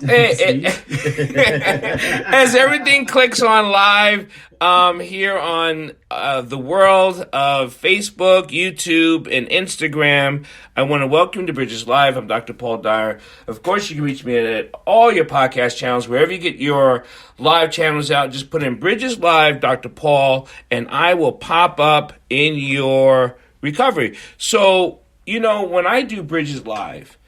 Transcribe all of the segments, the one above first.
As everything clicks on live here on the world of Facebook, YouTube, and Instagram, I want to welcome to Bridges Live. I'm Dr. Paul Dyer. Of course, you can reach me at all your podcast channels, wherever you get your live channels out. Just put in Bridges Live, Dr. Paul, and I will pop up in your recovery. So, when I do Bridges Live,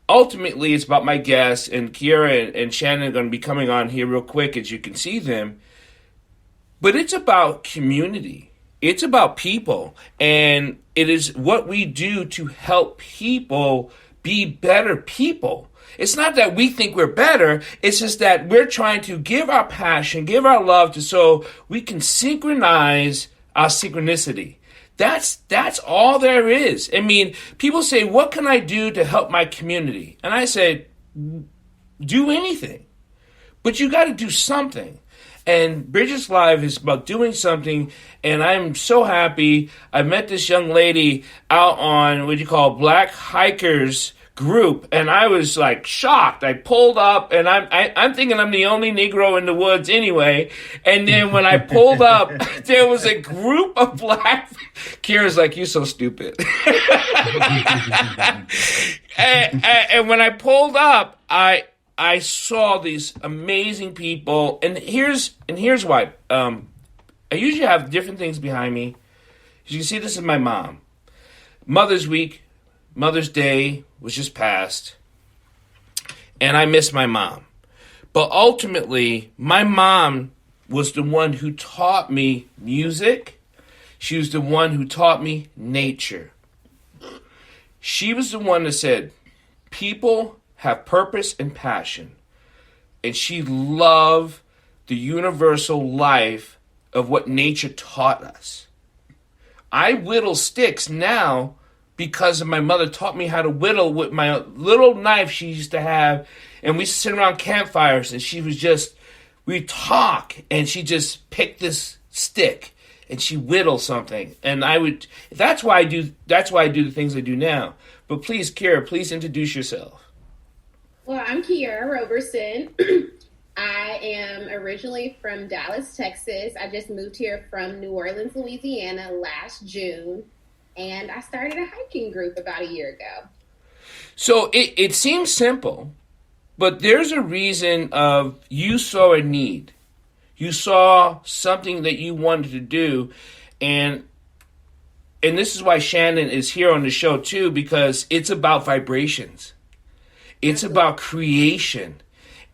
ultimately, it's about my guests, and Kiera and Shannon are going to be coming on here real quick as you can see them. But it's about community. It's about people. And it is what we do to help people be better people. It's not that we think we're better. It's just that we're trying to give our passion, give our love so we can synchronize our synchronicity. That's all there is. I mean, people say, what can I do to help my community? And I say, do anything. But you got to do something. And Bridges Live is about doing something. And I'm so happy. I met this young lady out on Black Hikers group, and I was like shocked. I pulled up, and I'm thinking I'm the only Negro in the woods anyway. And then when I pulled up, there was a group of black. Kira's like, "You so stupid." and when I pulled up, I saw these amazing people, and here's why. I usually have different things behind me. As you can see, this is my mom. Mother's Week. Mother's Day was just passed, and I miss my mom. But ultimately, my mom was the one who taught me music. She was the one who taught me nature. She was the one that said, people have purpose and passion. And she loved the universal life of what nature taught us. I whittle sticks now because my mother taught me how to whittle with my little knife she used to have. And we sit around campfires, and we'd talk, and she just picked this stick and she whittled something. And that's why I do the things I do now. But please, Kiera, please introduce yourself. Well, I'm Kiera Roberson. I am originally from Dallas, Texas. I just moved here from New Orleans, Louisiana last June. And I started a hiking group about a year ago. So it seems simple, but there's a reason of you saw a need. You saw something that you wanted to do. And this is why Shannon is here on the show too, because it's about vibrations. It's about creation.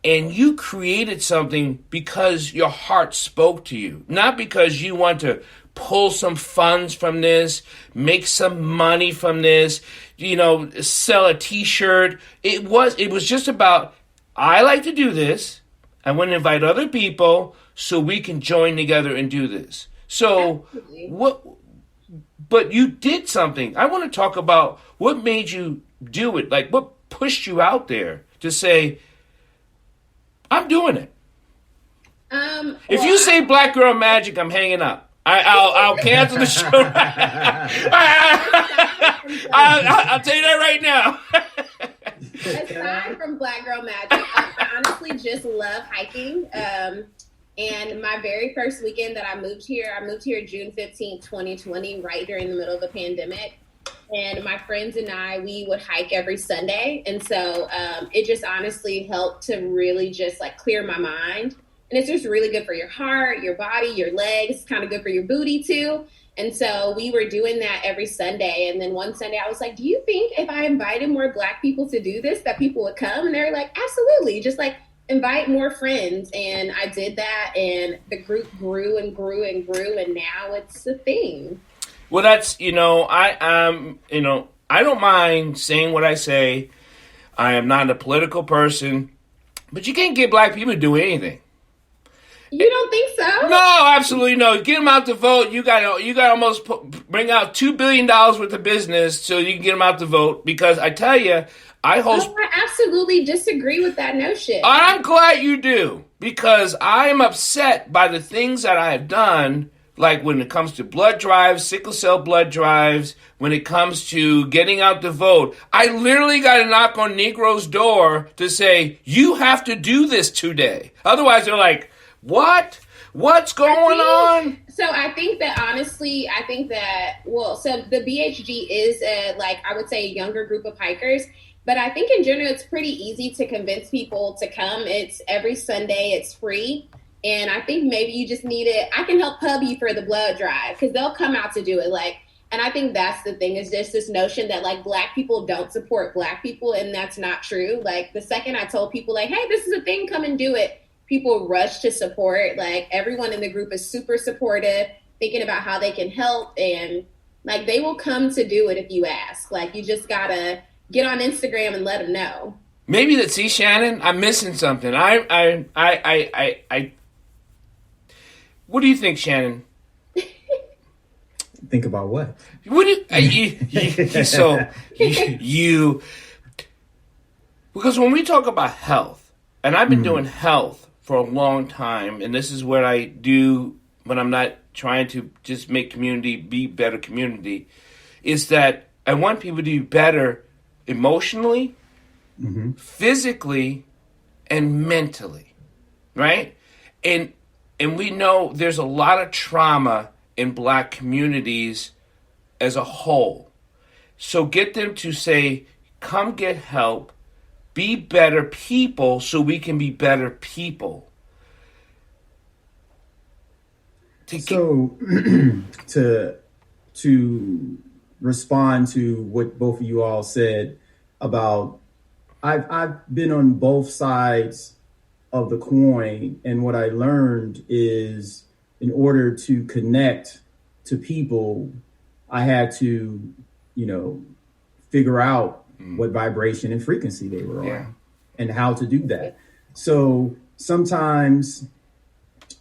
And you created something because your heart spoke to you, not because you want to pull some funds from this, make some money from this, sell a t-shirt. It was just about, I like to do this. I want to invite other people so we can join together and do this. So but you did something. I want to talk about what made you do it. Like, what pushed you out there to say, I'm doing it. If you say Black Girl Magic, I'm hanging up. I'll cancel the show. I'll tell you that right now. Aside from Black Girl Magic, I honestly just love hiking. And my very first weekend that I moved here June 15th, 2020, right during the middle of the pandemic. And my friends and I, we would hike every Sunday. And so it just honestly helped to really just clear my mind. And it's just really good for your heart, your body, your legs. It's kind of good for your booty too. And so we were doing that every Sunday. And then one Sunday I was like, do you think if I invited more Black people to do this, that people would come? And they were like, absolutely. Just invite more friends. And I did that. And the group grew and grew and grew. And now it's a thing. Well, that's, I don't mind saying what I say. I am not a political person, but you can't get Black people to do anything. You don't think so? No, absolutely no. Get them out to vote. You got to almost bring out $2 billion worth of business so you can get them out to vote. Because I tell you, I absolutely disagree with that notion. I'm glad you do, because I am upset by the things that I have done like when it comes to blood drives, sickle cell blood drives, when it comes to getting out the vote. I literally got to knock on Negro's door to say, you have to do this today. Otherwise, they're like, what? What's going on? So I think that honestly, so the BHG is I would say a younger group of hikers, but I think in general, it's pretty easy to convince people to come. It's every Sunday, it's free. And I think maybe you just need it. I can help hub you for the blood drive because they'll come out to do it. And I think that's the thing, is just this notion that Black people don't support Black people. And that's not true. The second I told people hey, this is a thing, come and do it, people rush to support. Everyone in the group is super supportive, thinking about how they can help. And they will come to do it if you ask. You just got to get on Instagram and let them know. Maybe see, Shannon, I'm missing something. What do you think, Shannon? Think about what? What do you because when we talk about health, and I've been doing health for a long time, and this is what I do when I'm not trying to just make community be better community, is that I want people to be better emotionally, physically, and mentally, right? And we know there's a lot of trauma in Black communities as a whole. So get them to say, come get help, be better people so we can be better people. To respond to what both of you all said about, I've been on both sides of the coin, and what I learned is, in order to connect to people, I had to, figure out what vibration and frequency they were on and how to do that. So sometimes,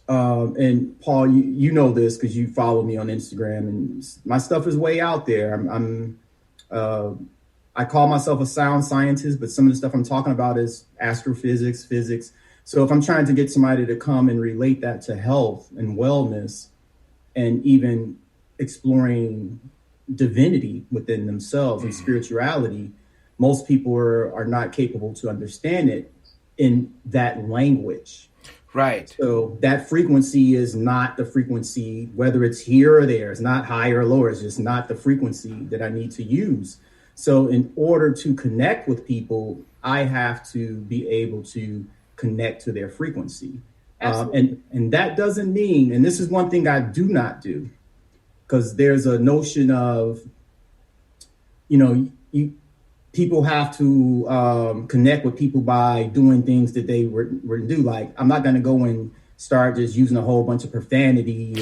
and Paul, you know this because you follow me on Instagram, and my stuff is way out there. I call myself a sound scientist, but some of the stuff I'm talking about is astrophysics, physics. So if I'm trying to get somebody to come and relate that to health and wellness, and even exploring divinity within themselves and spirituality, most people are not capable to understand it in that language. Right. So that frequency is not the frequency, whether it's here or there. It's not higher or lower. It's just not the frequency that I need to use. So in order to connect with people, I have to be able to connect to their frequency. And that doesn't mean, and this is one thing I do not do, because there's a notion of, people have to connect with people by doing things that they were to do. I'm not going to go and start just using a whole bunch of profanity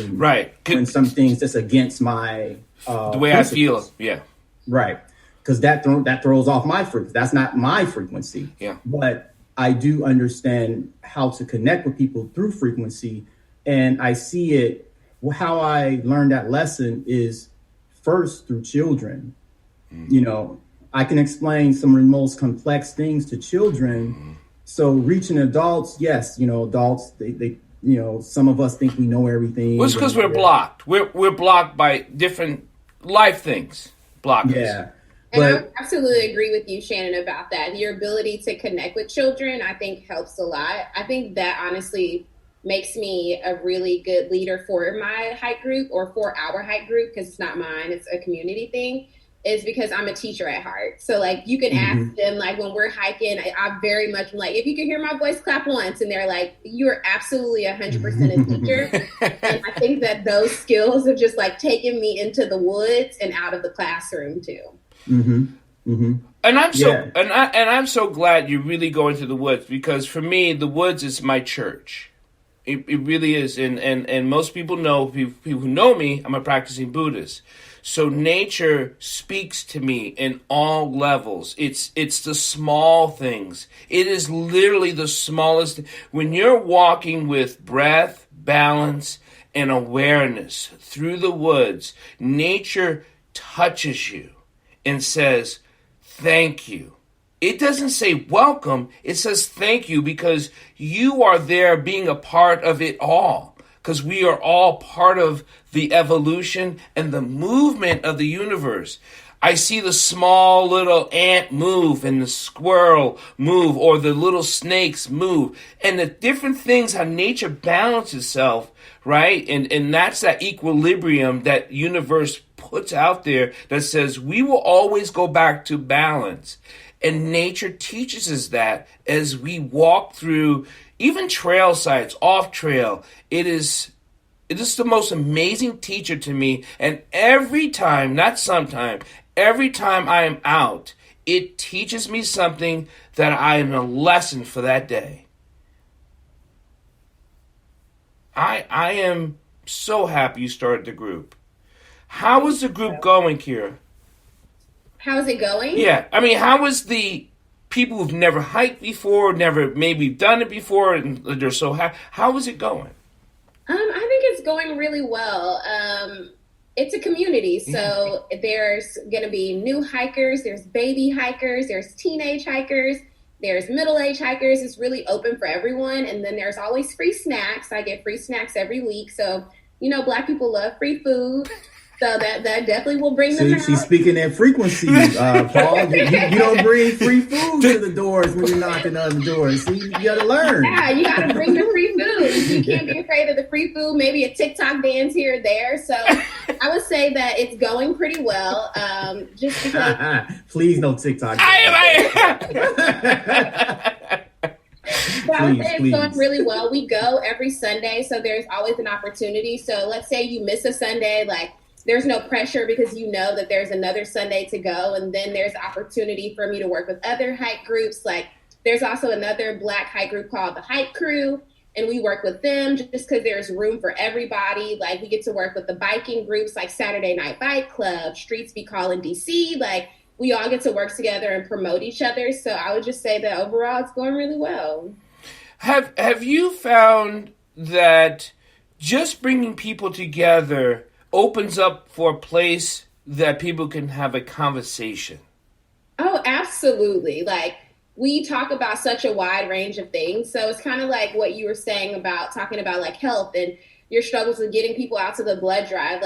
and some things that's against my the way principles. I feel. Yeah. Right. Because that throws off my frequency. That's not my frequency. Yeah. But I do understand how to connect with people through frequency. And I see it, how I learned that lesson is first through children. I can explain some of the most complex things to children. So reaching adults, yes, adults, they some of us think we know everything. Well, it's because we're blocked. We're blocked by different life things. Blocked. Yeah. And I absolutely agree with you, Shannon, about that. Your ability to connect with children, I think, helps a lot. I think that honestly makes me a really good leader for my hike group, or for our hike group, because it's not mine, it's a community thing, is because I'm a teacher at heart. So you can ask them, when we're hiking, I very much am if you can hear my voice, clap once. And they're like, you're absolutely 100% a teacher. And I think that those skills have just taken me into the woods and out of the classroom too. And I'm so glad you really go into the woods, because for me, the woods is my church. It really is. And most people who know me, I'm a practicing Buddhist. So nature speaks to me in all levels. It's the small things. It is literally the smallest. When you're walking with breath, balance, and awareness through the woods, nature touches you and says, thank you. It doesn't say welcome. It says thank you, because you are there being a part of it all. because we are all part of the evolution and the movement of the universe. I see the small little ant move and the squirrel move or the little snakes move and the different things, how nature balances itself, right? And that's that equilibrium that universe puts out there that says we will always go back to balance. And nature teaches us that as we walk through even trail sites, off trail. It is the most amazing teacher to me. And every time, not sometime, every time I am out, it teaches me something that I am a lesson for that day. I am so happy you started the group. How is the group going, Kira? How's it going? Yeah, I mean, how is the people who've never hiked before, never maybe done it before, and they're so happy? How is it going? I think it's going really well. It's a community, so there's going to be new hikers, there's baby hikers, there's teenage hikers, there's middle-aged hikers. It's really open for everyone, and then there's always free snacks. I get free snacks every week, so Black people love free food. So that definitely will bring them out. She's speaking that frequency, Paul. You don't bring free food to the doors when you're knocking on the doors. See, you got to learn. Yeah, you got to bring the free food. You can't be afraid of the free food. Maybe a TikTok dance here or there. So I would say that it's going pretty well. Just because. Please, no TikTok dance. But I would say it's going really well. We go every Sunday, so there's always an opportunity. So let's say you miss a Sunday, there's no pressure because you know that there's another Sunday to go. And then there's opportunity for me to work with other hike groups. There's also another Black hike group called the Hike Crew. And we work with them just because there's room for everybody. We get to work with the biking groups like Saturday Night Bike Club, Streets Be Callin' DC. We all get to work together and promote each other. So I would just say that overall it's going really well. Have you found that just bringing people together opens up for a place that people can have a conversation? Oh, absolutely. We talk about such a wide range of things. So it's kind of like what you were saying about talking about health and your struggles with getting people out to the blood drive.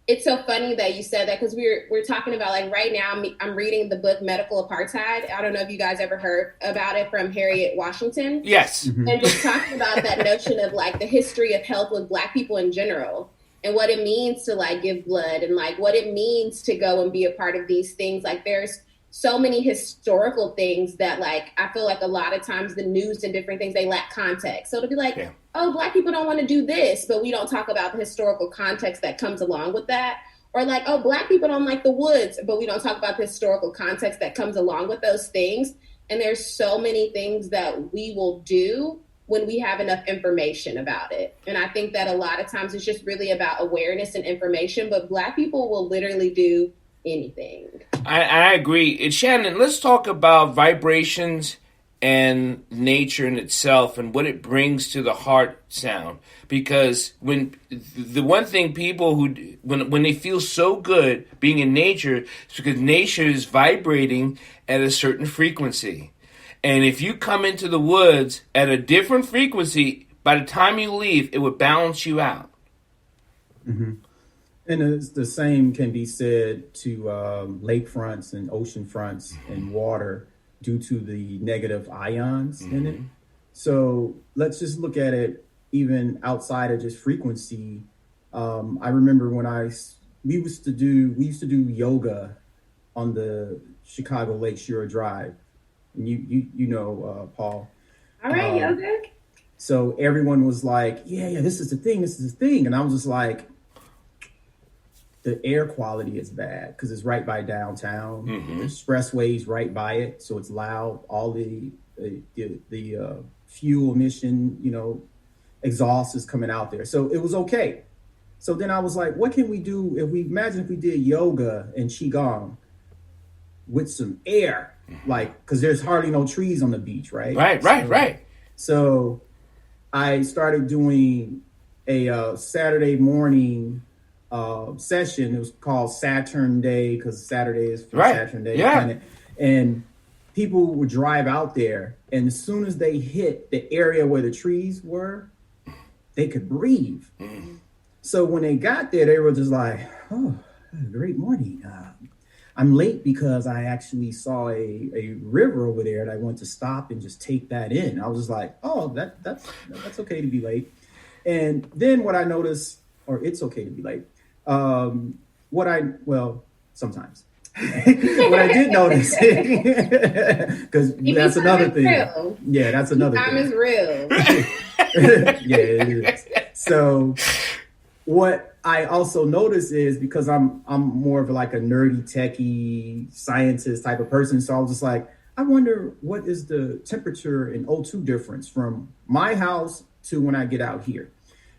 It's so funny that you said that because we're talking about right now, I'm reading the book Medical Apartheid. I don't know if you guys ever heard about it from Harriet Washington. Yes. Mm-hmm. And just talking about that notion of the history of health with Black people in general. And what it means to give blood and what it means to go and be a part of these things. There's so many historical things that I feel a lot of times the news and different things, they lack context. So it'll be oh, Black people don't want to do this, but we don't talk about the historical context that comes along with that. Or oh, Black people don't like the woods, but we don't talk about the historical context that comes along with those things. And there's so many things that we will do when we have enough information about it. And I think that a lot of times it's just really about awareness and information, but Black people will literally do anything. I agree. And Shannon, let's talk about vibrations and nature in itself and what it brings to the heart sound. Because when the one thing people when they feel so good being in nature, it's because nature is vibrating at a certain frequency. And if you come into the woods at a different frequency, by the time you leave, it would balance you out. Mm-hmm. And it's the same can be said to lake fronts and ocean fronts and water due to the negative ions in it. So let's just look at it even outside of just frequency. I remember when we used to do yoga on the Chicago Lake Shore Drive. And you know, Paul. All right, yoga. So everyone was like, yeah, this is the thing. And I was just like, the air quality is bad because it's right by downtown. The expressway's right by it, so it's loud. All the fuel emission, exhaust is coming out there. So it was okay. So then I was like, what can we do if we did yoga and qigong with some air? Because there's hardly no trees on the beach, right? Right. So I started doing a Saturday morning session. It was called Saturn Day because Saturday is for Saturn Day. Yeah. And people would drive out there, and as soon as they hit the area where the trees were, they could breathe. So when they got there, they were just like, oh, great morning. I'm late because I actually saw a river over there and I want to stop and just take that in. I was just like, oh, that's okay to be late. And then what I noticed, or it's okay to be late. Sometimes. What I did notice, because that's another thing. Real. Yeah, that's another time thing. Time is real. Yeah, it is. So what I also notice is, because I'm more of like a nerdy, techie, scientist type of person. So I was just like, I wonder what is the temperature and O2 difference from my house to when I get out here.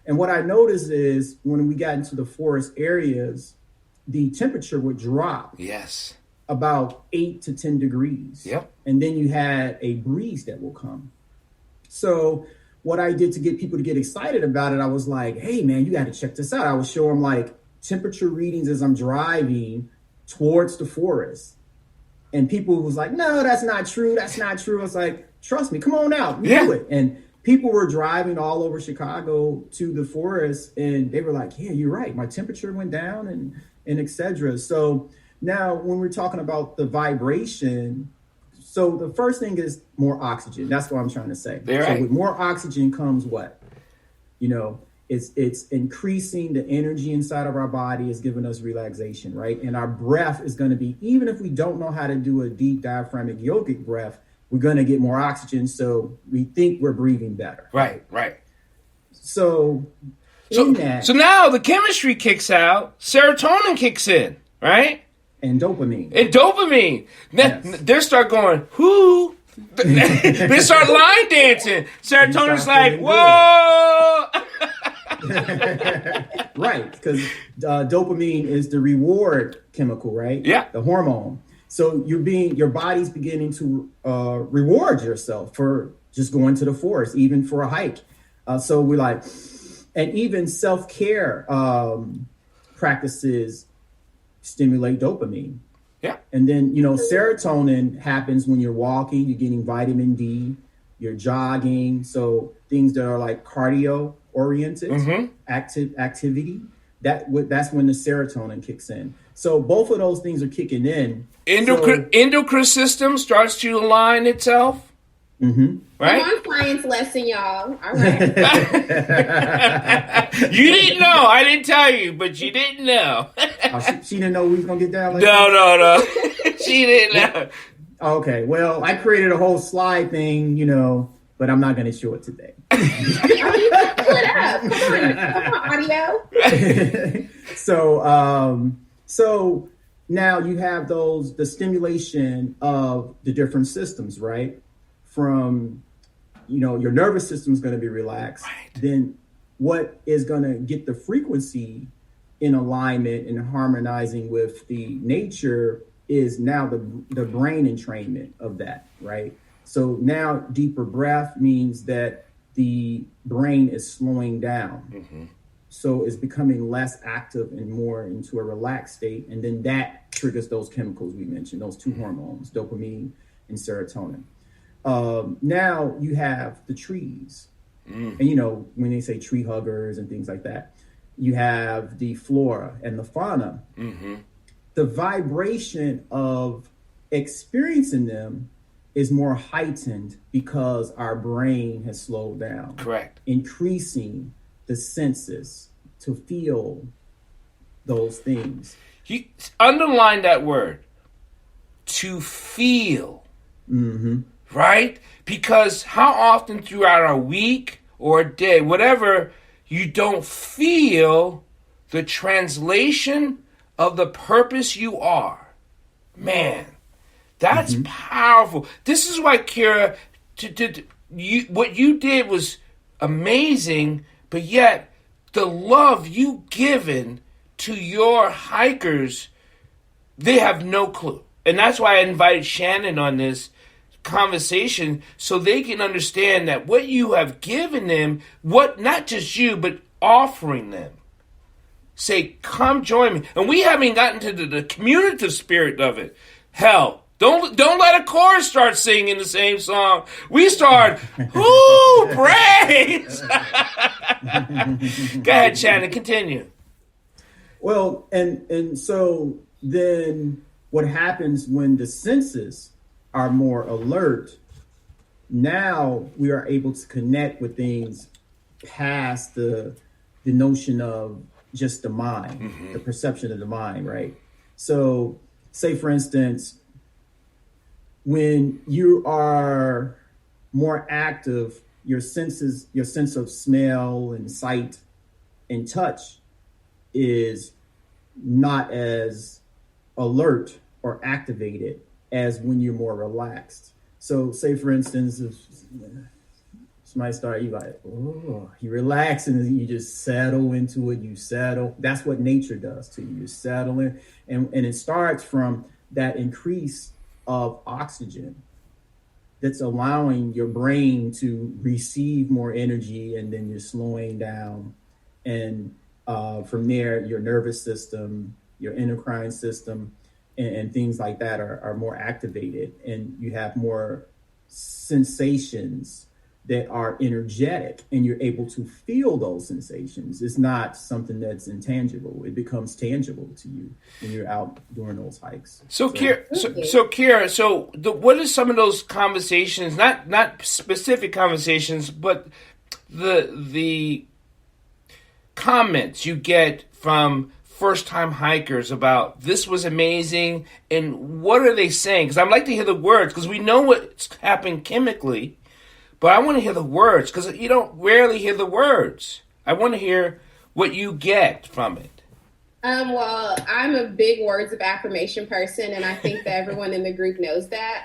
And what I noticed is when we got into the forest areas, the temperature would drop. Yes. About 8 to 10 degrees. Yep. And then you had a breeze that will come. So what I did to get people to get excited about it, I was like, hey, man, you got to check this out. I would show them like temperature readings as I'm driving towards the forest. And people was like, no, that's not true. That's not true. I was like, trust me, come on out. Do it. And people were driving all over Chicago to the forest, and they were like, yeah, you're right. My temperature went down and et cetera. So now when we're talking about the vibration, so the first thing is more oxygen. That's what I'm trying to say. Right. So with more oxygen comes what? It's increasing the energy inside of our body, is giving us relaxation, right? And our breath is going to be, even if we don't know how to do a deep diaphragmatic yogic breath, we're going to get more oxygen. So we think we're breathing better. Right. So now the chemistry kicks out, serotonin kicks in, right? And dopamine. Yes. They start going, whoo. They start line dancing. Serotonin's like, whoa. Right, because dopamine is the reward chemical, right? Yeah. The hormone. So your body's beginning to reward yourself for just going to the forest, even for a hike. So we're like, and even self-care practices stimulate dopamine. Yeah. And then, serotonin happens when you're walking, you're getting vitamin D, you're jogging. So things that are like cardio oriented activity, that's when the serotonin kicks in. So both of those things are kicking in. Endocrine system starts to align itself. Right? Come on, science lesson, y'all. All right. You didn't know. I didn't tell you, but you didn't know. She didn't know we was going to get down like No. She didn't know. Okay. Well, I created a whole slide thing, but I'm not going to show it today. Pull it up. Come on, audio. So now you have the stimulation of the different systems, right? From, your nervous system is going to be relaxed. Right. Then what is going to get the frequency in alignment and harmonizing with the nature is now the brain entrainment of that, right? So now deeper breath means that the brain is slowing down. So it's becoming less active and more into a relaxed state. And then that triggers those chemicals we mentioned, those two hormones, dopamine and serotonin. Now you have the trees. And, when they say tree huggers and things like that, you have the flora and the fauna. The vibration of experiencing them is more heightened because our brain has slowed down. Correct. Increasing the senses to feel those things. You underline that word, to feel. Right? Because how often throughout our week or a day, whatever, you don't feel the translation of the purpose you are. Man, that's powerful. This is why, Kira, what you did was amazing, but yet the love you given to your hikers, they have no clue. And that's why I invited Shannon on this conversation, so they can understand that what you have given them, what not just you, but offering them. Say, come join me. And we haven't gotten to the communicative spirit of it. Hell, Don't let a chorus start singing the same song. We start, ooh, praise. Go ahead, Shannon, continue. Well, and so then what happens when the senses are more alert? Now we are able to connect with things past the notion of just the mind, the perception of the mind, right? So say, for instance, when you are more active, your sense of smell and sight and touch is not as alert or activated as when you're more relaxed. So say, for instance, if somebody start, you like, oh, you relax and you just settle into it. You settle. That's what nature does to you. You settle in. And it starts from that increase of oxygen that's allowing your brain to receive more energy, and then you're slowing down. And from there, your nervous system, your endocrine system, and things like that are more activated, and you have more sensations that are energetic, and you're able to feel those sensations. It's not something that's intangible. It becomes tangible to you when you're out doing those hikes. Kira, what are some of those conversations, not specific conversations, but the comments you get from first-time hikers about this was amazing, and what are they saying? Because I'd like to hear the words, because we know what's happened chemically, but I want to hear the words, because you don't rarely hear the words. I want to hear what you get from it. Well, I'm a big words of affirmation person, and I think that everyone in the group knows that.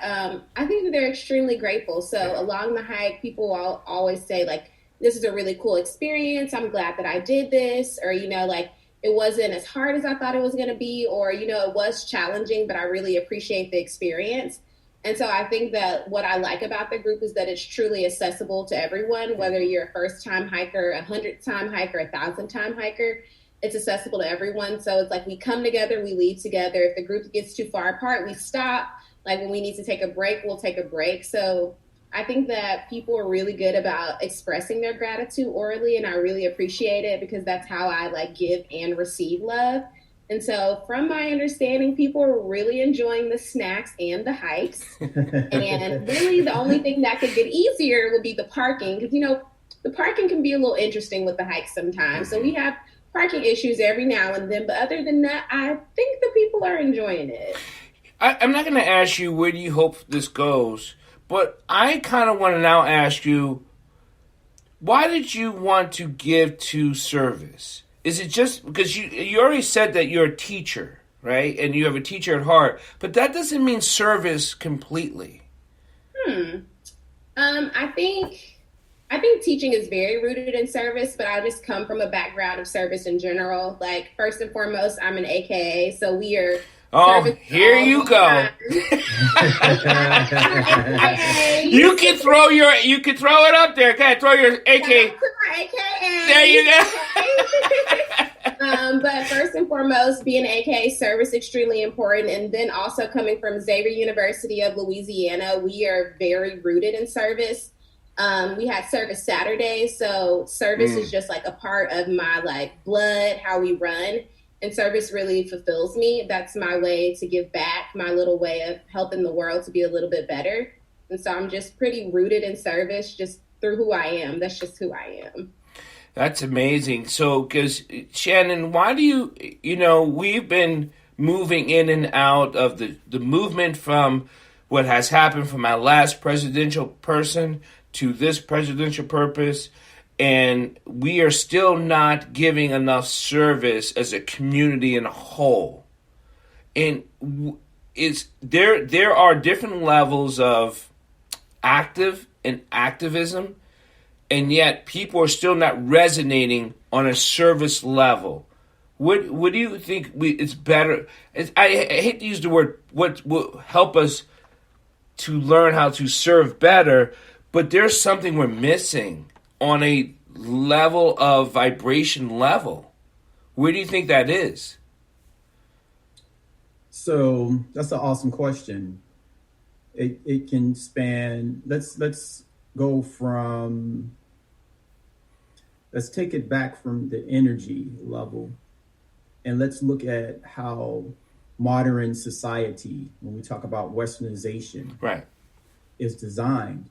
I think that they're extremely grateful. So along the hike, people always say, like, this is a really cool experience. I'm glad that I did this. Or, like, it wasn't as hard as I thought it was going to be. Or, it was challenging, but I really appreciate the experience. And so I think that what I like about the group is that it's truly accessible to everyone, whether you're a first-time hiker, a 100-time hiker, a 1,000-time hiker. It's accessible to everyone. So it's like we come together, we leave together. If the group gets too far apart, we stop. Like when we need to take a break, we'll take a break. So I think that people are really good about expressing their gratitude orally, and I really appreciate it because that's how I give and receive love. And so from my understanding, people are really enjoying the snacks and the hikes. And really the only thing that could get easier would be the parking, because, the parking can be a little interesting with the hikes sometimes. So we have parking issues every now and then. But other than that, I think the people are enjoying it. I'm not going to ask you where do you hope this goes, but I kind of want to now ask you, why did you want to give to service? Is it just because you already said that you're a teacher, right? And you have a teacher at heart, but that doesn't mean service completely. I think teaching is very rooted in service, but I just come from a background of service in general. Like, first and foremost, I'm an AKA, so we are. Oh, here you go. You can throw it up there. Okay, throw your AKA. There you go. But first and foremost, being AKA service extremely important, and then also coming from Xavier University of Louisiana, we are very rooted in service. We had service Saturdays, so service is just like a part of my blood, how we run. And service really fulfills me. That's my way to give back, my little way of helping the world to be a little bit better. And so I'm just pretty rooted in service just through who I am. That's just who I am. That's amazing. So, because Shannon, why do we've been moving in and out of the movement from what has happened from our last presidential person to this presidential purpose. And we are still not giving enough service as a community in a whole. And there are different levels of active and activism, and yet people are still not resonating on a service level. What do you think it's better? I hate to use the word, what will help us to learn how to serve better, but there's something we're missing on a level of vibration level. Where do you think that is? So that's an awesome question. It can span. Let's go from. Let's take it back from the energy level, and let's look at how modern society, when we talk about westernization, Right. is designed.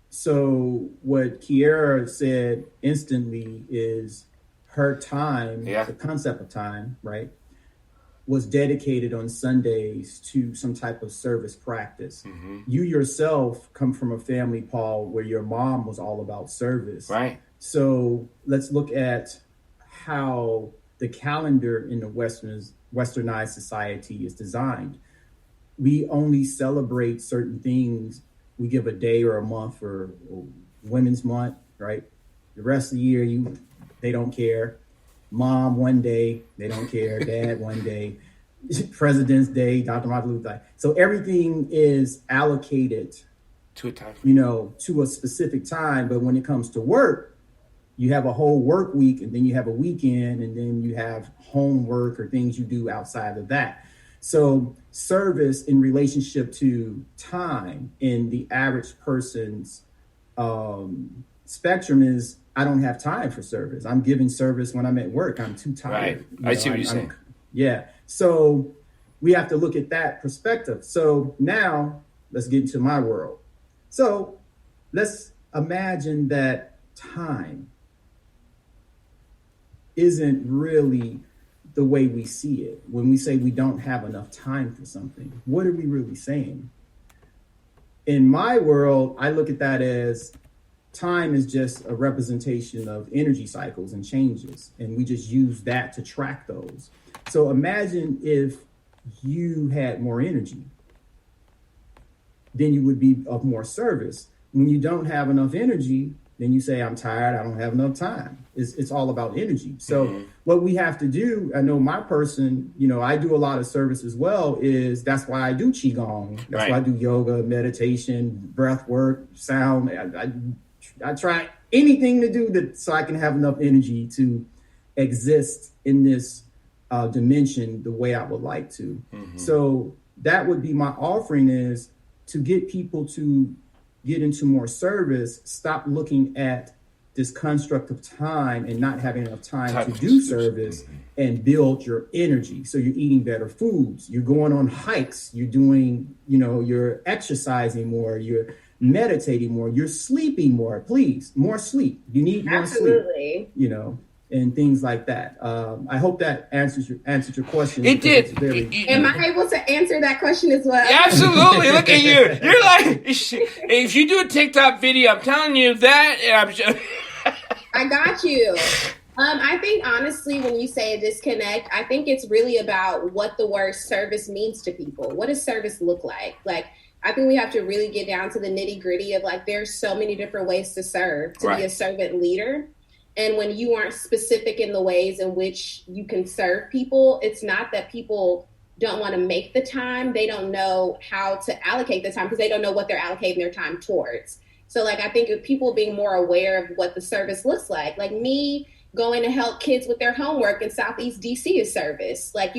So what Kiera said instantly is her time, the concept of time, right, was dedicated on Sundays to some type of service practice. Mm-hmm. You yourself come from a family, Paul, where your mom was all about service. Right. So let's look at how the calendar in the westernized society is designed. We only celebrate certain things. We give a day or a month for Women's Month, right? The rest of the year, they don't care. Mom one day, they don't care. Dad one day. President's Day, Dr. Martin Luther King. So everything is allocated to a time, to a specific time. But when it comes to work, you have a whole work week, and then you have a weekend, and then you have homework or things you do outside of that. So service in relationship to time in the average person's spectrum is, I don't have time for service. I'm giving service when I'm at work. I'm too tired. Right. I see what you're saying. Yeah. So we have to look at that perspective. So now let's get into my world. So let's imagine that time isn't really the way we see it. When we say we don't have enough time for something, what are we really saying? In my world, I look at that as time is just a representation of energy cycles and changes, and we just use that to track those. So imagine if you had more energy, then you would be of more service. When you don't have enough energy, then you say, I'm tired, I don't have enough time. It's all about energy. So what we have to do, I know my person, I do a lot of service as well, is that's why I do Qigong. That's why I do yoga, meditation, breath work, sound. I try anything to do that so I can have enough energy to exist in this dimension the way I would like to. So that would be my offering, is to get people to get into more service, stop looking at this construct of time and not having enough time to do service, and build your energy. So you're eating better foods, you're going on hikes, you're doing, you're exercising more, you're meditating more, you're sleeping more. Please, more sleep. You need more sleep, and things like that. I hope that answered your question. It did. Am I able to answer that question as well? Absolutely. Look at you. You're like, if you do a TikTok video, I'm telling you that. I got you. I think honestly, when you say a disconnect, I think it's really about what the word service means to people. What does service look like? Like, I think we have to really get down to the nitty gritty of, like, there's so many different ways to serve, to be a servant leader. And when you aren't specific in the ways in which you can serve people, it's not that people don't want to make the time. They don't know how to allocate the time because they don't know what they're allocating their time towards. So, like, I think people being more aware of what the service looks like me going to help kids with their homework in Southeast DC is service. Like,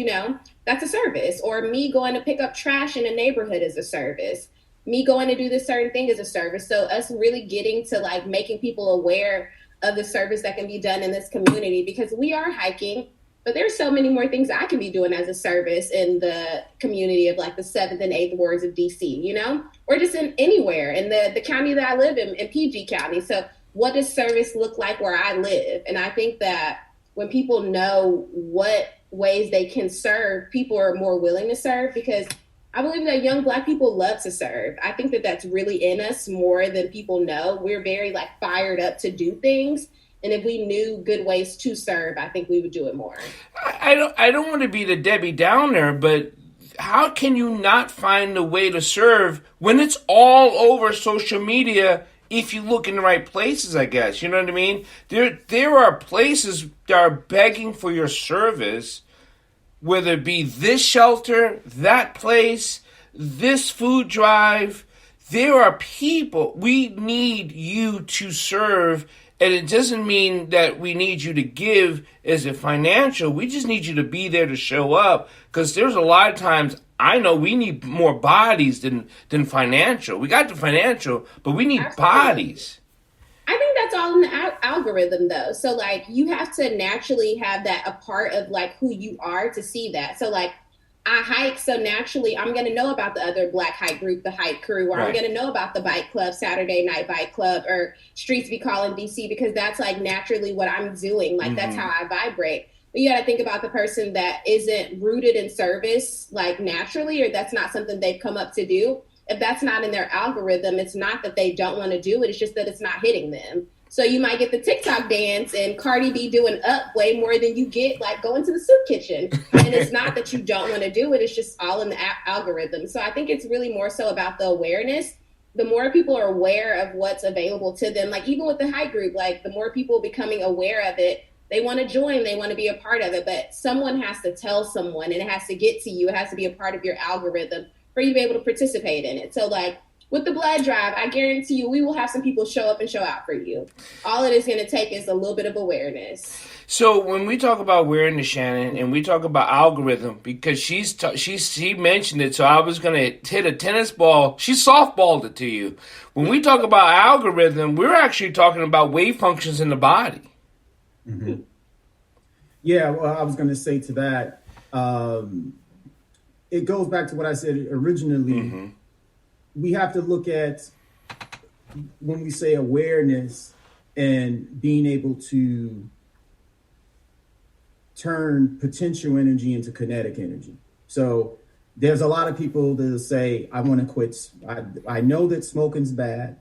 that's a service. Or me going to pick up trash in a neighborhood is a service. Me going to do this certain thing is a service. So us really getting to, like, making people aware of the service that can be done in this community, because we are hiking, but there's so many more things I can be doing as a service in the community of, like, the 7th and 8th wards of DC, or just in anywhere in the county that I live in PG County. So what does service look like where I live? And I think that when people know what ways they can serve, people are more willing to serve, because I believe that young Black people love to serve. I think that that's really in us more than people know. We're very, like, fired up to do things. And if we knew good ways to serve, I think we would do it more. I don't want to be the Debbie Downer, but how can you not find a way to serve when it's all over social media if you look in the right places, I guess? You know what I mean? There are places that are begging for your service, whether it be this shelter, that place, this food drive. There are people. We need you to serve. And it doesn't mean that we need you to give as a financial. We just need you to be there to show up. Because there's a lot of times I know we need more bodies than financial. We got the financial, but we need Absolutely. bodies. I think that's all in the algorithm, though. So, like, you have to naturally have that a part of, like, who you are to see that. So, like, I hike, so naturally I'm going to know about the other Black hike group, the hike crew, or I'm going to know about the bike club, Saturday night bike club, or Streets We Call in DC, because that's, like, naturally what I'm doing. Like, that's how I vibrate. But you got to think about the person that isn't rooted in service, like, naturally, or that's not something they've come up to do. If that's not in their algorithm, it's not that they don't want to do it. It's just that it's not hitting them. So you might get the TikTok dance and Cardi B doing up way more than you get like going to the soup kitchen. And it's not that you don't want to do it. It's just all in the algorithm. So I think it's really more so about the awareness. The more people are aware of what's available to them, like even with the hike group, like the more people becoming aware of it, they want to join, they want to be a part of it. But someone has to tell someone, and it has to get to you. It has to be a part of your algorithm for you to be able to participate in it. So like with the blood drive, I guarantee you we will have some people show up and show out for you. All it is going to take is a little bit of awareness. So when we talk about awareness, Shannon, and we talk about algorithm, because she mentioned it, so I was going to hit a tennis ball. She softballed it to you. When we talk about algorithm, we're actually talking about wave functions in the body. Mm-hmm. Yeah, well, I was going to say to that, it goes back to what I said originally. Mm-hmm. We have to look at when we say awareness and being able to turn potential energy into kinetic energy. So there's a lot of people that say, I want to quit. I know that smoking's bad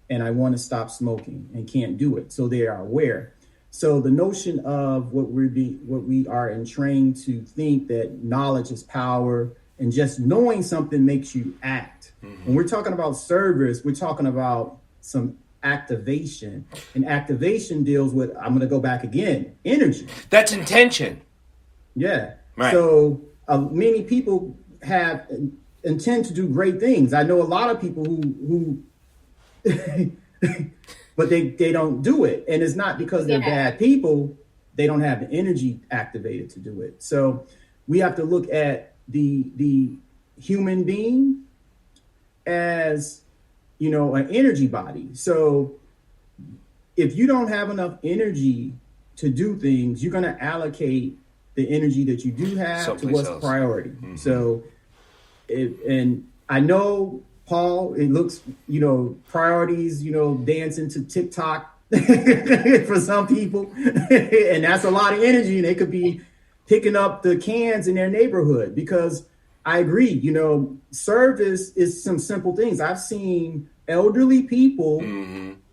and I want to stop smoking and can't do it. So they are aware. So the notion of what we are entrained to think that knowledge is power and just knowing something makes you act. Mm-hmm. When we're talking about service, we're talking about some activation, and activation deals with, I'm going to go back again, energy. That's intention. Yeah. Right. So many people intend to do great things. I know a lot of people who but they don't do it. And it's not because they're bad people. They don't have the energy activated to do it. So we have to look at the human being as, an energy body. So if you don't have enough energy to do things, you're going to allocate the energy that you do have to what's priority. Mm-hmm. So, and I know, Paul, it looks, priorities, dancing to TikTok for some people. And that's a lot of energy. And they could be picking up the cans in their neighborhood, because I agree, service is some simple things. I've seen elderly people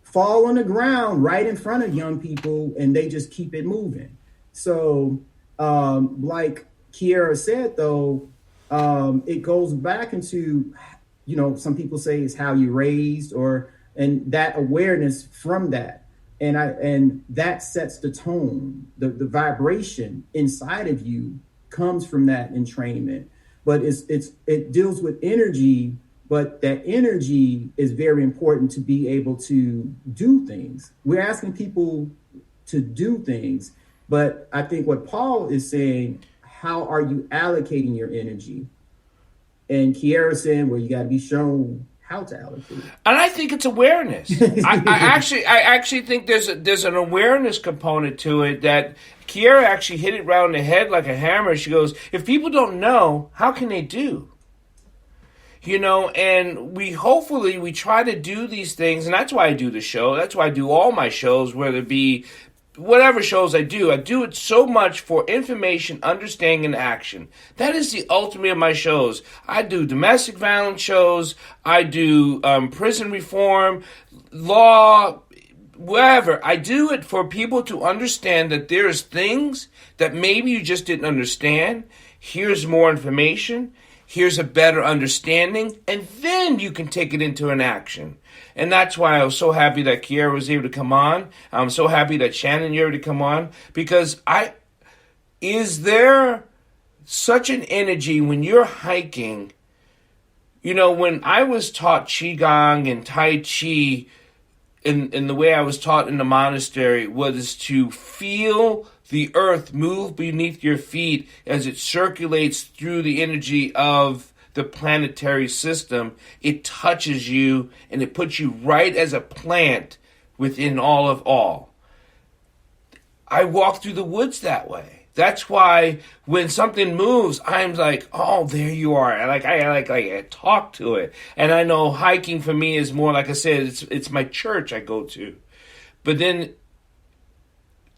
fall on the ground right in front of young people, and they just keep it moving. So like Kiera said, though, it goes back into, some people say it's how you raised, and that awareness from that. And that sets the tone. The vibration inside of you comes from that entrainment. But it deals with energy, but that energy is very important to be able to do things. We're asking people to do things, but I think what Paul is saying, how are you allocating your energy? And Kiera saying, well, you got to be shown how to allocate it. And I think it's awareness. I actually think there's an awareness component to it that Kiera actually hit it round the head like a hammer. She goes, if people don't know, how can they do? And we try to do these things, and that's why I do the show. That's why I do all my shows, whether it be whatever shows I do it so much for information, understanding, and action. That is the ultimate of my shows. I do domestic violence shows. I do prison reform, law, whatever. I do it for people to understand that there's things that maybe you just didn't understand. Here's more information. Here's a better understanding. And then you can take it into an action. And that's why I was so happy that Kiera was able to come on. I'm so happy that Shannon, you're able to come on. Because is there such an energy when you're hiking? When I was taught Qigong and Tai Chi, in the way I was taught in the monastery, was to feel the earth move beneath your feet as it circulates through the energy of the planetary system. It touches you and it puts you right as a plant within all of all. I walk through the woods that way. That's why when something moves, I'm like, oh, there you are. I talk to it. And I know hiking for me is more, like I said, it's my church I go to. But then,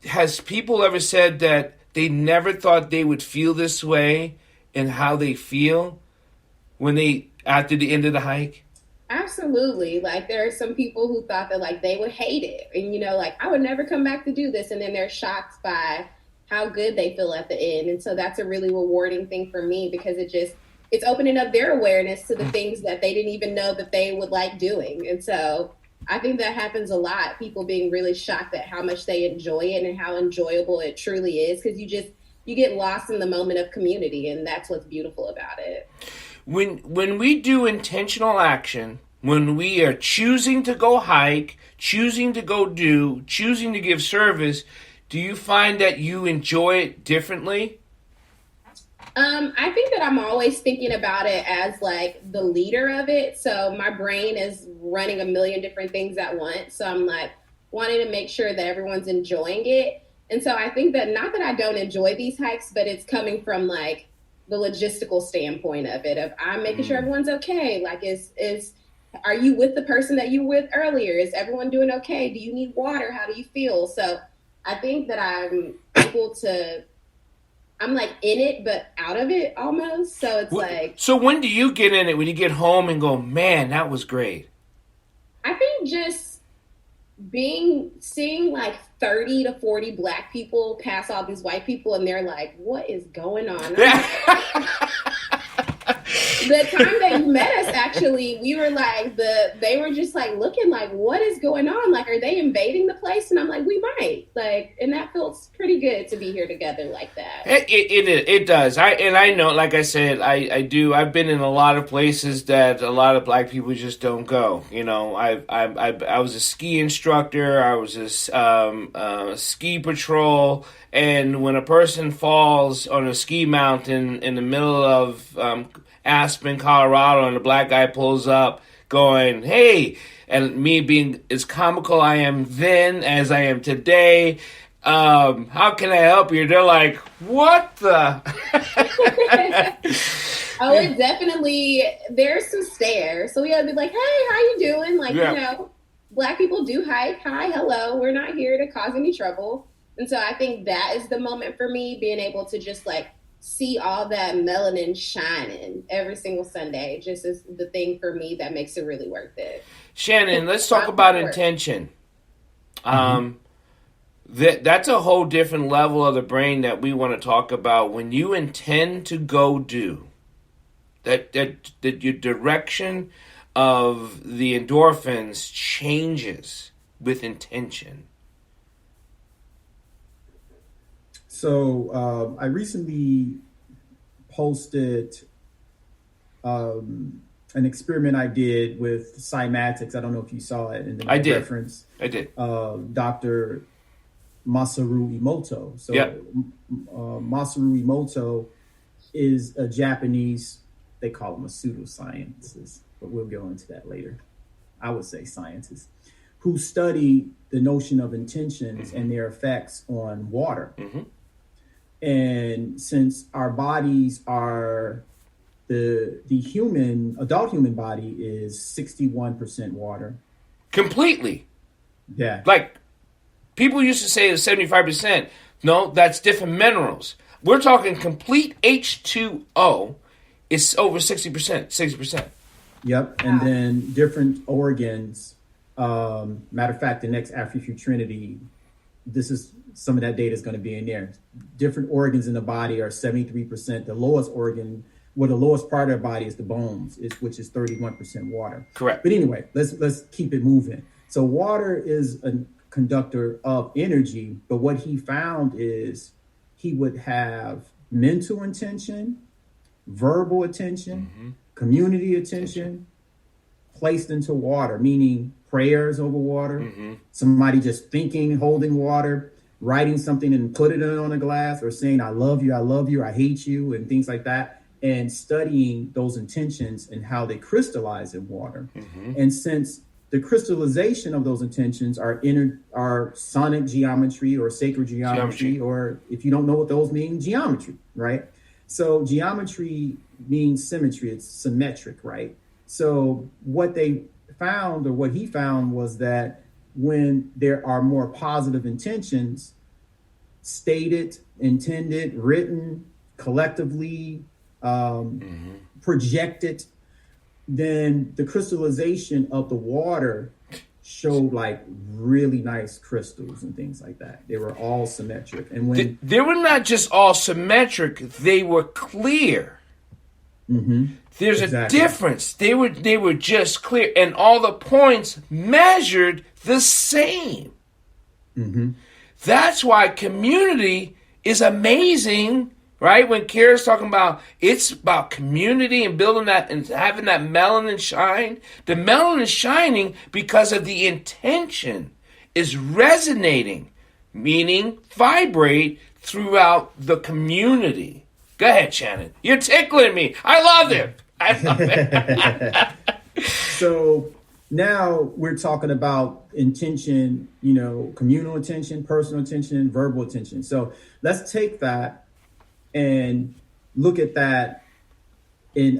has people ever said that they never thought they would feel this way and how they feel when they, after the end of the hike? Absolutely. Like, there are some people who thought that, like, they would hate it. And, you know, like, I would never come back to do this. And then they're shocked by how good they feel at the end. And so that's a really rewarding thing for me, because it's opening up their awareness to the things that they didn't even know that they would like doing. And so I think that happens a lot. People being really shocked at how much they enjoy it and how enjoyable it truly is, because you get lost in the moment of community. And that's what's beautiful about it. When we do intentional action, when we are choosing to go hike, choosing to go do, choosing to give service, do you find that you enjoy it differently? I think that I'm always thinking about it as like the leader of it. So my brain is running a million different things at once. So I'm like wanting to make sure that everyone's enjoying it. And so I think that, not that I don't enjoy these hikes, but it's coming from like the logistical standpoint of it, of I'm making sure everyone's okay. Like, are you with the person that you were with earlier? Is everyone doing okay? Do you need water? How do you feel? So I think that I'm like in it, but out of it almost. So it's like. So when do you get in it? When you get home and go, man, that was great? I think just seeing like 30 to 40 Black people pass all these white people, and they're like, what is going on? The time that you met us, actually, we were like, they were just like looking like, what is going on? Like, are they invading the place? And I'm like, we might. Like, and that feels pretty good to be here together like that. It does. I know, like I said, I do. I've been in a lot of places that a lot of Black people just don't go. You know, I was a ski instructor. I was a ski patrol. And when a person falls on a ski mountain in the middle of Aspen, Colorado, and a Black guy pulls up going, hey, and me being as comical I am then as I am today, how can I help you? They're like, what the? Oh, it definitely, there's some stares. So we gotta be like, hey, how you doing? Like, you know, Black people do hike. Hi, hello. We're not here to cause any trouble. And so I think that is the moment for me, being able to just like see all that melanin shining every single Sunday, just is the thing for me that makes it really worth it. Shannon, let's talk about intention. That's a whole different level of the brain that we want to talk about. When you intend to go do, that your direction of the endorphins changes with intention. So I recently posted an experiment I did with cymatics. I don't know if you saw it in the reference. I did. Dr. Masaru Emoto. So Masaru Emoto is a Japanese, they call him a pseudoscientist, but we'll go into that later. I would say scientist, who study the notion of intentions and their effects on water. And since our bodies are, the adult human body is 61% water. Completely. Yeah. Like, people used to say it's 75%. No, that's different minerals. We're talking complete H2O is over 60%. Yep. And then different organs. Matter of fact, the next Afri Trinity, this is some of that data is going to be in there. Different organs in the body are 73%. The lowest organ, the lowest part of the body is the bones, which is 31% water. Correct. But anyway, let's keep it moving. So water is a conductor of energy, but what he found is he would have mental intention, verbal attention, community attention placed into water, meaning prayers over water, somebody just thinking, holding water, writing something and put it on a glass, or saying, I love you, I hate you, and things like that, and studying those intentions and how they crystallize in water. Mm-hmm. And since the crystallization of those intentions are sonic geometry or sacred geometry, or if you don't know what those mean, geometry, right? So geometry means symmetry. It's symmetric, right? So what they found, or what he found, was that when there are more positive intentions stated, intended, written, collectively, projected, then the crystallization of the water showed like really nice crystals and things like that. They were all symmetric. And when they were not just all symmetric, they were clear. Mm-hmm. There's exactly. a difference. They were just clear, and all the points measured the same. Mm-hmm. That's why community is amazing, right? When Kara's talking about, it's about community and building that and having that melanin shine. The melanin is shining because of the intention is resonating, meaning vibrate throughout the community. Go ahead, Shannon. You're tickling me. I love it. I love it. So now we're talking about intention, communal intention, personal intention, verbal intention. So let's take that and look at that in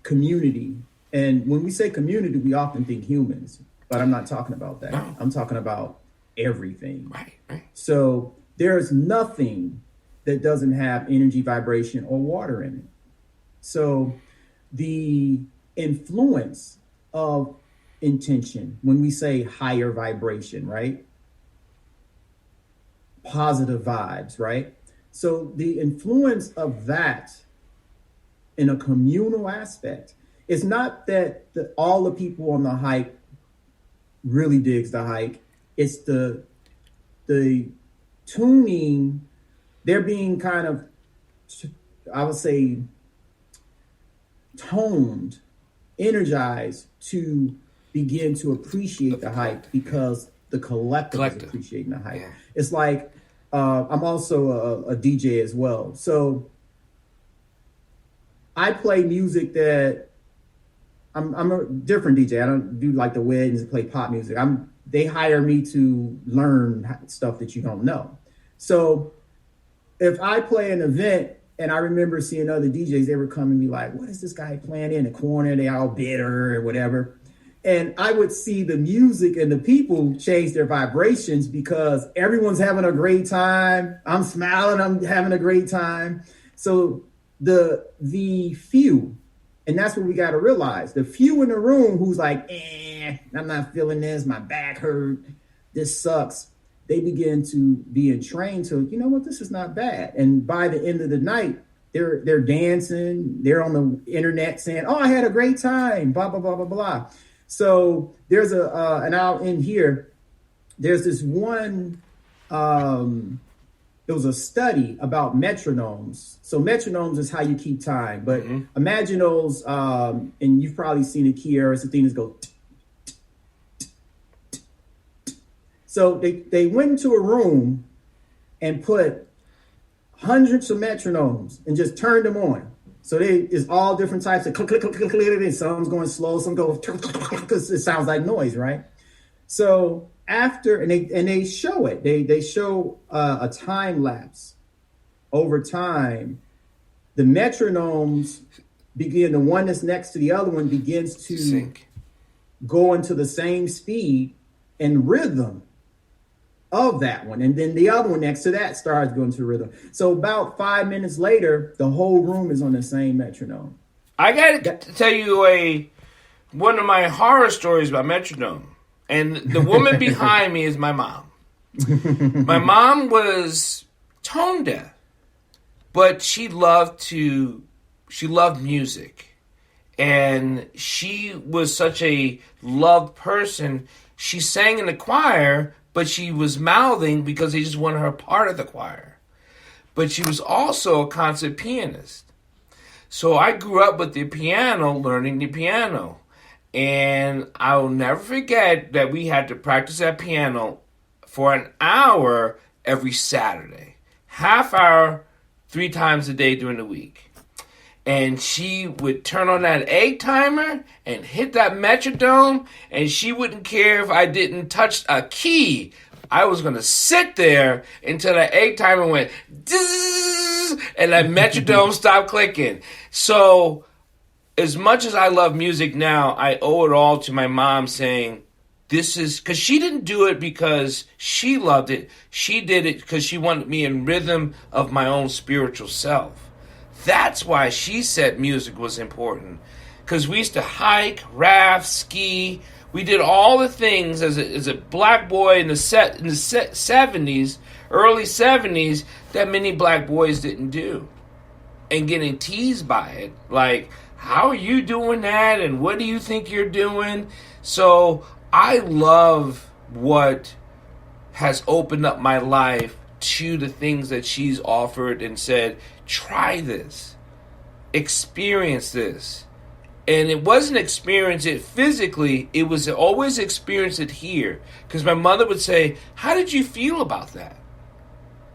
community. And when we say community, we often think humans, but I'm not talking about that. No. I'm talking about everything. Right. So there's nothing that doesn't have energy, vibration, or water in it. So the influence of intention, when we say higher vibration, right? Positive vibes, right? So the influence of that in a communal aspect, it's not that all the people on the hike really digs the hike. It's the tuning. They're being kind of, I would say, toned, energized to begin to appreciate the hike, because the collective is appreciating the hike. Yeah. It's like, I'm also a DJ as well. So I play music that I'm a different DJ. I don't do like the weddings and play pop music. They hire me to learn stuff that you don't know. So if I play an event and I remember seeing other DJs, they were coming to me like, what is this guy playing in the corner? They all bitter or whatever. And I would see the music and the people change their vibrations because everyone's having a great time. I'm smiling, I'm having a great time. So the few, and that's what we got to realize, the few in the room who's like, I'm not feeling this, my back hurt, this sucks. They begin to be entrained to, you know what, this is not bad. And by the end of the night, they're dancing, they're on the internet saying, oh, I had a great time, blah, blah, blah, blah, blah. So there's and out in here, there's this one, there was a study about metronomes. So metronomes is how you keep time, but imagine those, and you've probably seen it here, it's the thing that goes. So they went into a room and put hundreds of metronomes and just turned them on. So it's all different types of click, click, click, click, click, and some's going slow, some go because it sounds like noise, right? So after, and they show it, they show a time lapse over time. The metronomes begin, the one that's next to the other one begins to sync, go into the same speed and rhythm of that one. And then the other one next to that starts going to rhythm. So about 5 minutes later, the whole room is on the same metronome. I got to tell you one of my horror stories about metronome. And the woman behind me is my mom. My mom was tone deaf, but she loved music. And she was such a loved person. She sang in the choir, but she was mouthing because they just wanted her part of the choir. But she was also a concert pianist. So I grew up with the piano, learning the piano. And I will never forget that we had to practice that piano for an hour every Saturday. Half hour, 3 times a day during the week. And she would turn on that egg timer and hit that metronome, and she wouldn't care if I didn't touch a key. I was going to sit there until that egg timer went zzz, and that metronome stopped clicking. So as much as I love music now, I owe it all to my mom saying, this is, because she didn't do it because she loved it. She did it because she wanted me in rhythm of my own spiritual self. That's why she said music was important. Because we used to hike, raft, ski. We did all the things as a black boy in the 70s, early 70s, that many black boys didn't do. And getting teased by it. Like, how are you doing that? And what do you think you're doing? So I love what has opened up my life to the things that she's offered and said, try this, experience this. And it wasn't experience it physically, it was always experience it here. Because my mother would say, how did you feel about that?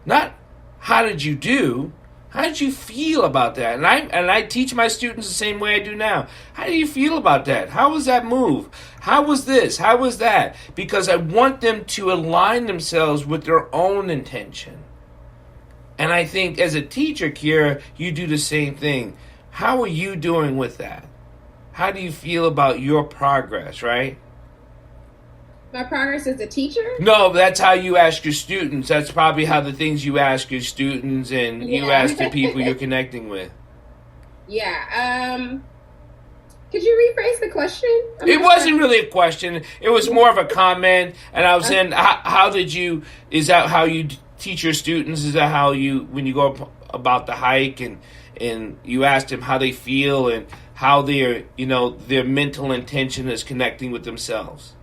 Not, how did you do? How did you feel about that? And I teach my students the same way I do now. How do you feel about that? How was that move? How was this? How was that? Because I want them to align themselves with their own intention. And I think as a teacher, Kiera, you do the same thing. How are you doing with that? How do you feel about your progress, right? My progress as a teacher? No, that's how you ask your students. That's probably how the things you ask your students and you ask the people you're connecting with. Yeah. Could you rephrase the question? It wasn't really a question. It was more of a comment. And I was saying, how did you, is that how you teach your students? Is that how you, when you go up about the hike and you ask them how they feel and how their, their mental intention is connecting with themselves?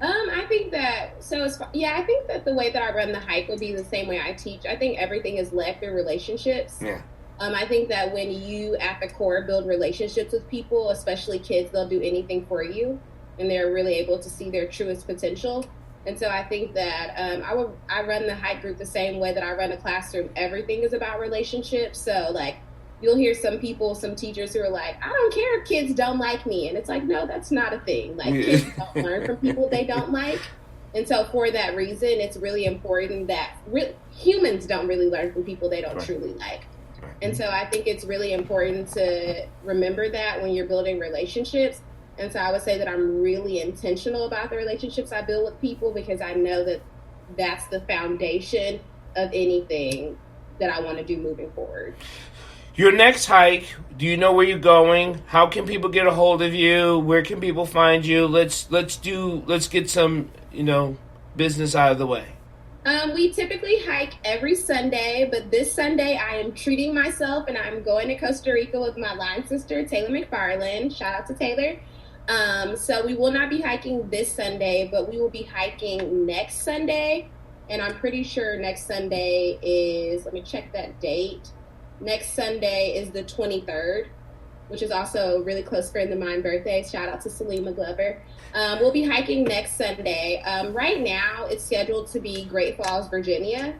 I think that, I think that the way that I run the hike would be the same way I teach. I think everything is led through relationships. Yeah. I think that when you, at the core, build relationships with people, especially kids, they'll do anything for you, and they're really able to see their truest potential. And so I think that I run the hike group the same way that I run a classroom. Everything is about relationships. So, like, you'll hear some teachers who are like, I don't care if kids don't like me. And it's like, no, that's not a thing. Like, kids don't learn from people they don't like. And so for that reason, it's really important that humans don't really learn from people they don't truly like. And so I think it's really important to remember that when you're building relationships. And so I would say that I'm really intentional about the relationships I build with people, because I know that that's the foundation of anything that I want to do moving forward. Your next hike, do you know where you're going? How can people get a hold of you? Where can people find you? Let's get some, business out of the way. We typically hike every Sunday, but this Sunday I am treating myself and I'm going to Costa Rica with my line sister, Taylor McFarland. Shout out to Taylor. So we will not be hiking this Sunday, but we will be hiking next Sunday. And I'm pretty sure next Sunday is, let me check that date. Next Sunday is the 23rd, which is also a really close friend of mine birthday. Shout out to Salima Glover. We'll be hiking next Sunday. Right now, it's scheduled to be Great Falls, Virginia,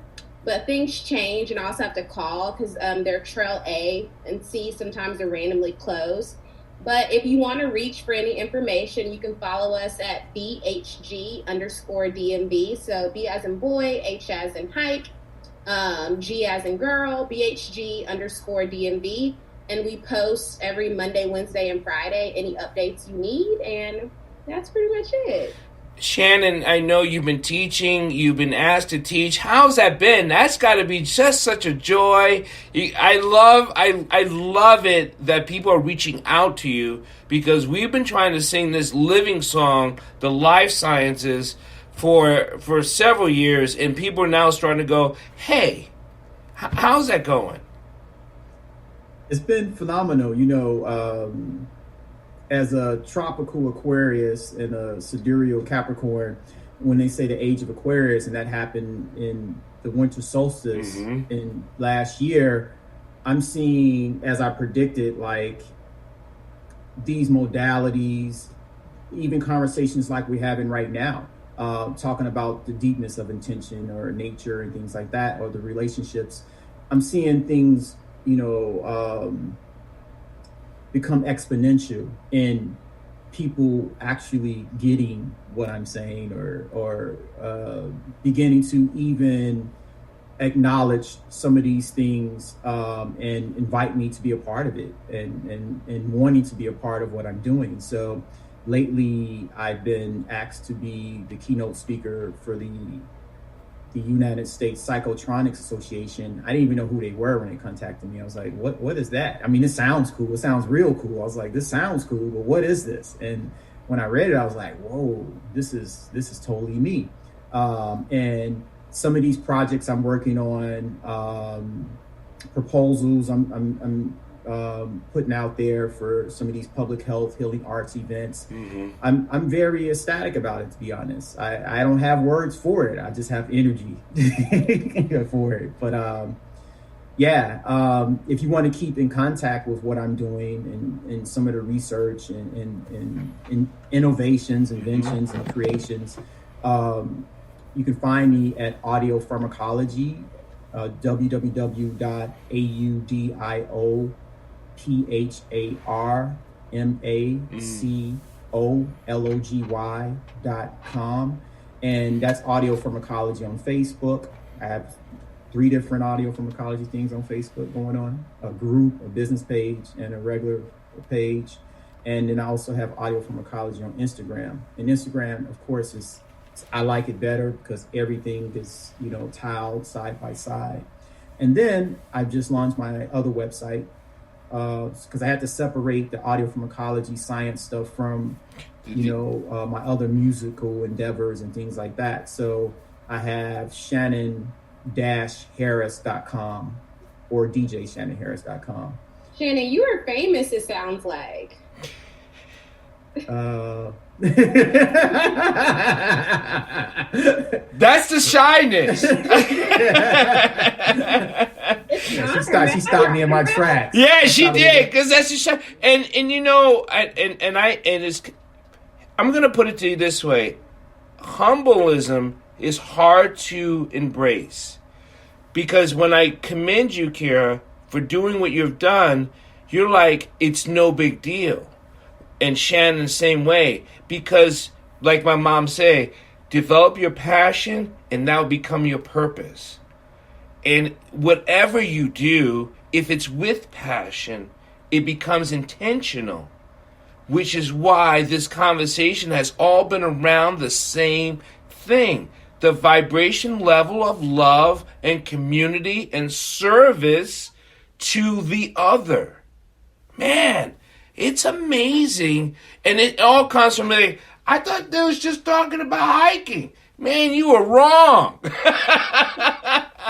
but things change, and I also have to call because they're Trail A and C sometimes are randomly closed. But if you want to reach for any information, you can follow us at BHG_DMV. So B as in boy, H as in hike, G as in girl, BHG_DMV. And we post every Monday, Wednesday, and Friday any updates you need. And that's pretty much it. Shannon, I know you've been teaching. You've been asked to teach. How's that been? That's got to be just such a joy. I love it that people are reaching out to you, because we've been trying to sing this living song, the life sciences, for several years, and people are now starting to go, hey, how's that going? It's been phenomenal. As a tropical Aquarius and a sidereal Capricorn, when they say the age of Aquarius, and that happened in the winter solstice in last year, I'm seeing, as I predicted, like these modalities, even conversations like we're having right now, talking about the deepness of intention or nature and things like that, or the relationships, I'm seeing things, become exponential in people actually getting what I'm saying, or beginning to even acknowledge some of these things, and invite me to be a part of it, and wanting to be a part of what I'm doing. So lately I've been asked to be the keynote speaker for the United States Psychotronics Association. I didn't even know who they were when they contacted me. I was like, what is that? I mean, it sounds cool. It sounds real cool. I was like, this sounds cool, but what is this? And when I read it, I was like, whoa, this is totally me. And some of these projects I'm working on, proposals I'm putting out there for some of these public health, healing arts events. Mm-hmm. I'm very ecstatic about it, to be honest. I don't have words for it. I just have energy for it. But if you want to keep in contact with what I'm doing and some of the research and innovations, inventions, and creations, you can find me at Audio Pharmacology, www.audioPharmacology.com. And that's Audio Pharmacology on Facebook. I have 3 different audio pharmacology things on Facebook going on: a group, a business page, and a regular page. And then I also have Audio Pharmacology on Instagram. And Instagram, of course, I like it better because everything is, tiled side by side. And then I've just launched my other website, because I had to separate the audio pharmacology science stuff from, my other musical endeavors and things like that. So I have Shannon-Harris.com or DJShannonHarris.com. Shannon, you are famous, it sounds like. That's the shyness. She stopped me in my tracks. Yeah, she did, because that's the shy. I'm gonna put it to you this way: humbleism is hard to embrace, because when I commend you, Kira, for doing what you've done, you're like, it's no big deal. And Shannon the same way, because like my mom say, develop your passion and that'll become your purpose. And whatever you do, if it's with passion, it becomes intentional, which is why this conversation has all been around the same thing: the vibration level of love and community and service to the other. Man, it's amazing. And it all comes from I thought they was just talking about hiking. Man, you were wrong.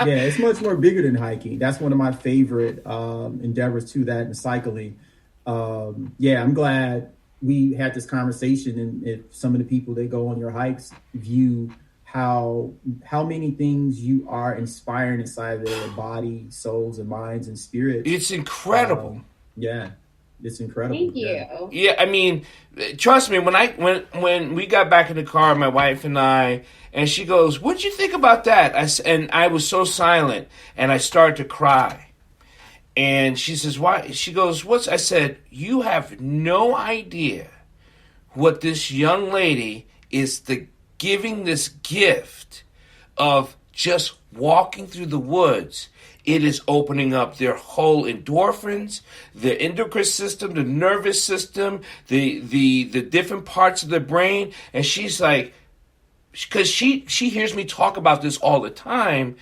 Yeah, it's much more bigger than hiking. That's one of my favorite endeavors to that, and cycling. I'm glad we had this conversation, and if some of the people that go on your hikes view how many things you are inspiring inside their body, souls, and minds and spirits. It's incredible. It's incredible. Thank you. Yeah, I mean, trust me, when we got back in the car, my wife and I, and she goes, "What'd you think about that?" And I was so silent, and I started to cry. And she says, "Why?" She goes, "What's?" I said, "You have no idea what this young lady is giving this gift of just walking through the woods. It is opening up their whole endorphins, the endocrine system, the nervous system, the different parts of the brain." And she's like, because she hears me talk about this all the time,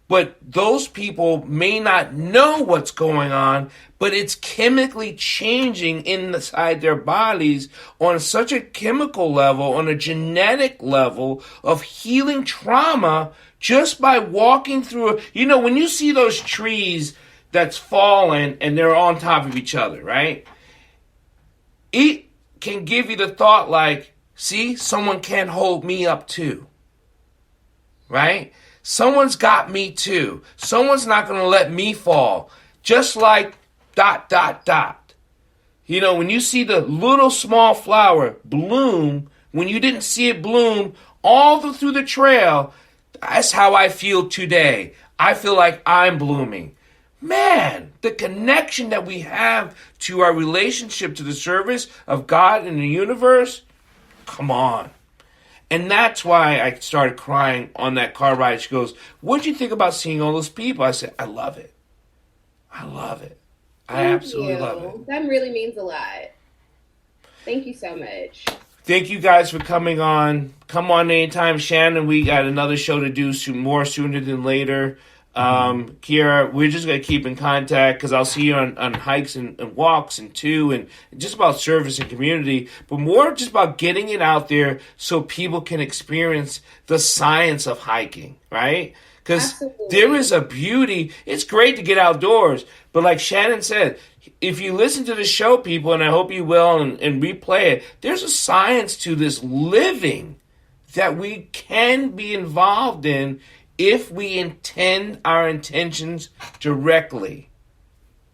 but those people may not know what's going on, but it's chemically changing inside their bodies on such a chemical level, on a genetic level of healing trauma just by walking through. When you see those trees that's fallen and they're on top of each other, right? It can give you the thought like, see, someone can't hold me up too, right? Someone's got me too. Someone's not going to let me fall. Just like ... When you see the little small flower bloom, when you didn't see it bloom through the trail. That's how I feel today. I feel like I'm blooming. Man, the connection that we have to our relationship to the service of God and the universe, come on. And that's why I started crying on that car ride. She goes, what'd you think about seeing all those people? I said, I love it. I love it. I absolutely love it. That really means a lot. Thank you so much. Thank you guys for coming on. Come on anytime. Shannon, we got another show to do more sooner than later. Kiera, we're just going to keep in contact because I'll see you on hikes and walks and just about service and community, but more just about getting it out there so people can experience the science of hiking, right? Because there is a beauty. It's great to get outdoors, but like Shannon said, if you listen to the show, people, and I hope you will, and replay it, there's a science to this living that we can be involved in if we intend our intentions directly.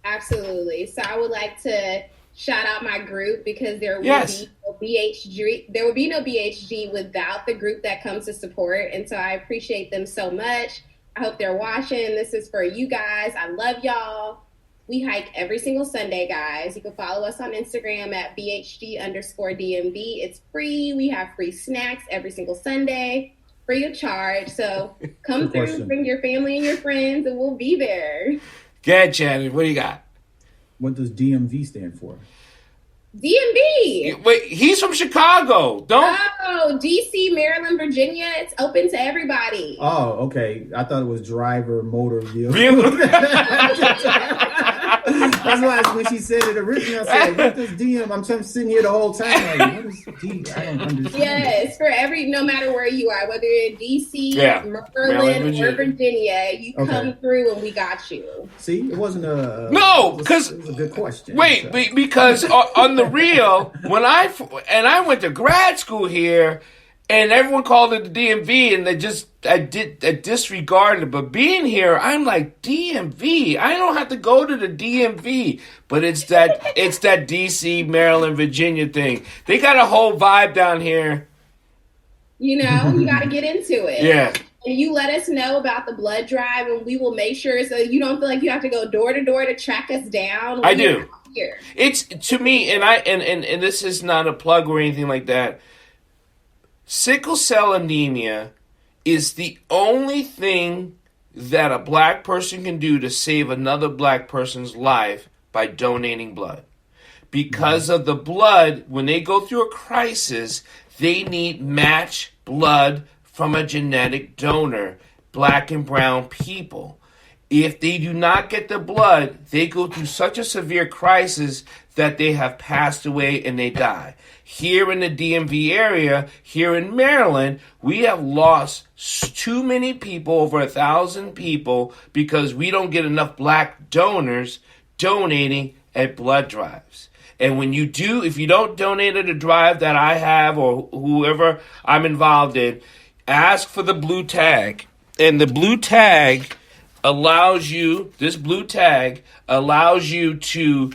Absolutely. So I would like to shout out my group because there will be no BHG without the group that comes to support. And so I appreciate them so much. I hope they're watching. This is for you guys. I love y'all. We hike every single Sunday, guys. You can follow us on Instagram at BHG_DMV. It's free. We have free snacks every single Sunday, free of charge. So come through, bring your family and your friends, and we'll be there. Go ahead, Shannon. What do you got? What does DMV stand for? DMV. Wait, he's from Chicago. Oh, DC, Maryland, Virginia. It's open to everybody. Oh, okay. I thought it was driver motor vehicle. That's why when she said it originally, I said, what does DM? I'm sitting here the whole time like, what is D? I don't understand. Yes, no matter where you are, whether you're in DC, Maryland, or Virginia, you come through and we got you. See, it wasn't a... No, because... It was a good question. Wait, because on the real, when I went to grad school here, and everyone called it the DMV, and I disregarded it. But being here, I'm like, DMV? I don't have to go to the DMV. But it's that DC, Maryland, Virginia thing. They got a whole vibe down here. You know, you got to get into it. Yeah. And you let us know about the blood drive, and we will make sure so you don't feel like you have to go door to door to track us down. I do. Here. It's, to me, and this is not a plug or anything like that, sickle cell anemia is the only thing that a black person can do to save another black person's life by donating blood. Because of the blood, when they go through a crisis, they need match blood from a genetic donor, black and brown people. If they do not get the blood, they go through such a severe crisis that they have passed away and they die. Here in the DMV area, here in Maryland, we have lost too many people, over 1,000 people, because we don't get enough black donors donating at blood drives. And when you do, if you don't donate at a drive that I have or whoever I'm involved in, ask for the blue tag. And the blue tag allows you to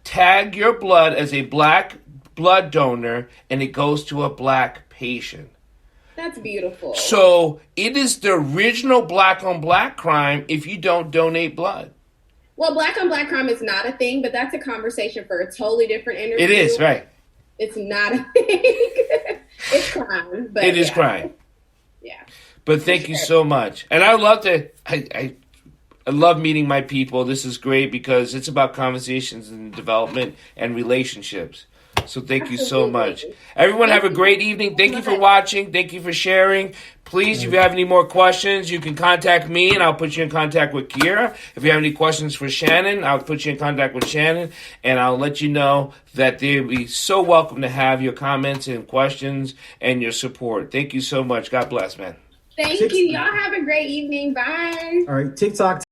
tag your blood as a black blood donor, and it goes to a black patient. That's beautiful. So it is the original black on black crime if you don't donate blood. Well, black on black crime is not a thing, but that's a conversation for a totally different interview. It is, right. It's not a thing. It's crime. But it is crime. Yeah. But thank you so much. And I love to... I love meeting my people. This is great because it's about conversations and development and relationships. So thank you so much. Everyone have a great evening. Thank you for watching. Thank you for sharing. Please, if you have any more questions, you can contact me and I'll put you in contact with Kiera. If you have any questions for Shannon, I'll put you in contact with Shannon and I'll let you know that they'll be so welcome to have your comments and questions and your support. Thank you so much. God bless, man. Thank you. Y'all have a great evening. Bye. All right. TikTok.